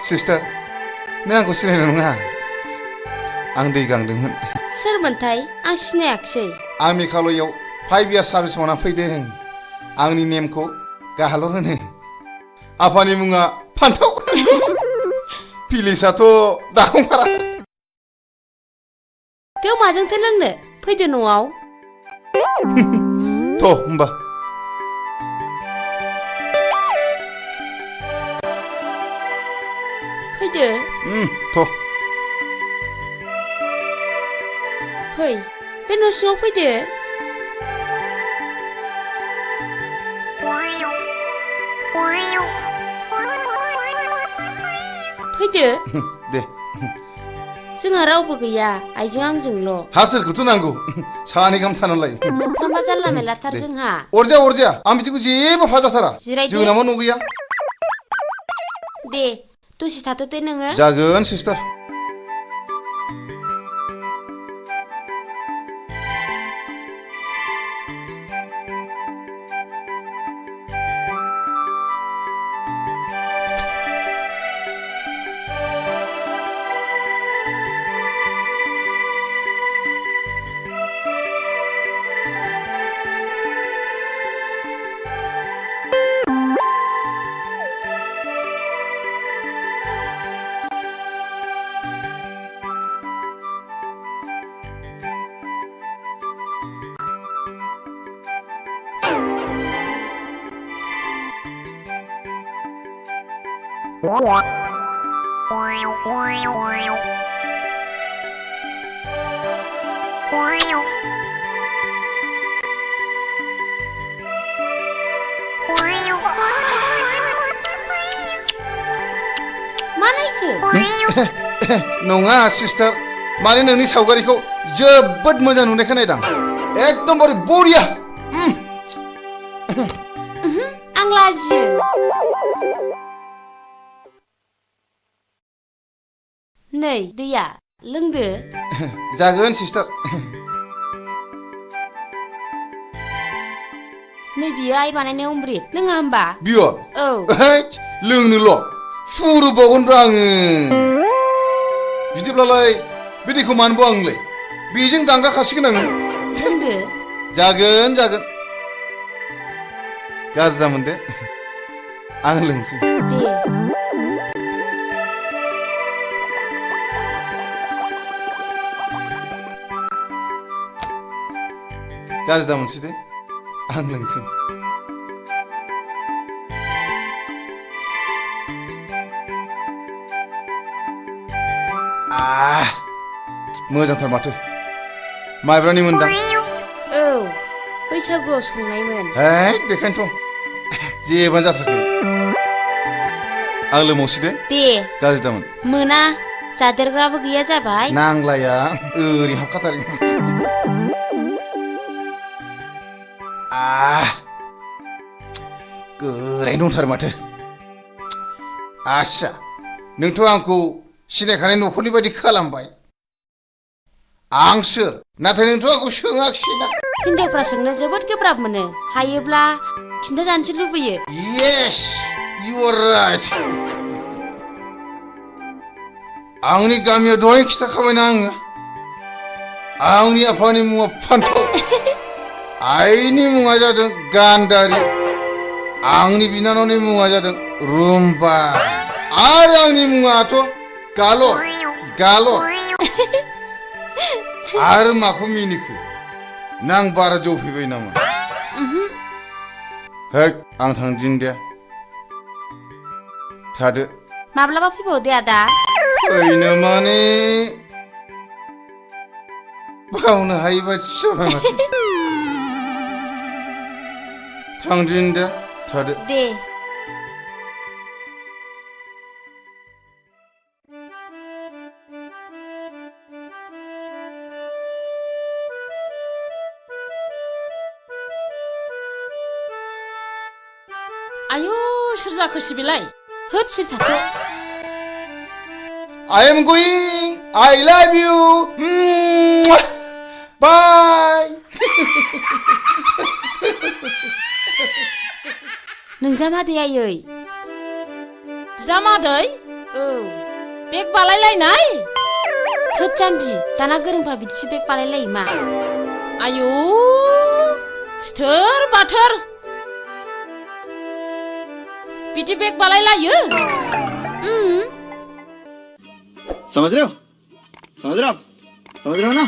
Sister नों आंखौ सिनायनाय नङा आं दै गांदोंमोन सोरमोनथाय आं सिनायाखिसै आं मेघालयआव 5 इयार्स सार्भिस मावना फैदों आंनि नेमखौ गाहालर होनो आफानि मुङा फान्थाव फिलिसाथ' दाखंफारा बेयाव माजोंथो लोंनो फैदो न'आव थ' होमबा फैदो थ' फै बे न' सिङाव फैदो फैदो दे जोंहा रावबो गैया आइजों आंजोंल' हा सोरखौथ' नांगौ सानै गाहाम थानांलाय न'फ्रामा जानला मेरलाथार जोंहा अरजाया आं बिदिखौ जेबो फाजाथारा जिरायदो जों नामा न' गैया दे दसे थाथ'दो नोङो जागोन सिस्टार मा नायखो नङा सिस्टार माने नोंनि सावगारिखौ जोबोद मोजां नुनायखौ नायदां एकदमबारे बरिया आं लाजियो नै दैया लोंदो जागोन सिस्टार नै बियो आइ बानायनाय अमृत लोङा होमबा बियो औ लोंनोल' सुरुबावगोनब्रा आङो बिदिब्लालाय बे दैखौ मानो बाव आंलाय बेजों दांगाखासिगोन आङो लोंदो जागोन गाज्रि जामोन दे आं लोंसै दे गाज्रि जामोनसै दे आं लोंसै मोजांथार माथो माइब्रानि मोनदां औ बैसागुआव संनायमोन बेखायनोथ' जेबानो जाथाराखै आं लोंबावसै दे गाज्रि दामोन मोना जादेरग्राबो गैया जाबाय नांलाया ओरै हाबखाथारो गोरायनो दंथारो माथो आस्सा नोंथ' आंखौ सिनायखानाय न'खरनि बायदि खालामबाय आं सोर नाथाय नोंथ' आंखौ सोङाखिसैना हिनजावफ्रा सोंनो जोबोद गोब्राब मोनो हायोब्ला खिन्थाजानोसो लुबैयो येस यु आर राइट आंनि गामियाव दहाय खिथाखाबायना आङो आंनि आफानि मुङा फान्थाव आइनि मुङा जादों गान्दारि आंनि बिनानावनि मुङा जादों रुम्बा आरो आंनि मुङाथ' गालर आरो माखौ मिनिखो नां बारा जौफैबाय नामा आं थांदिनि दे थादो माब्लाबा फैबावदे आदा फैनो माने बावनो हायि बायदिसो जाबाय माथो थांदिनि दे थादो दे आयौ सोर जाखोसै बेलाय होद सिरि थाथ' I am going. I love you. Bye. नोंजामादै आयै जामादै औ बेग बालायलायनाय थोद जाम्बि दाना गोरोंफ्रा बिदिसो बेग बानायलायो मा आयौ सोर बाथोर बिदि बेग बालायलायो उम समझ रहे हो ना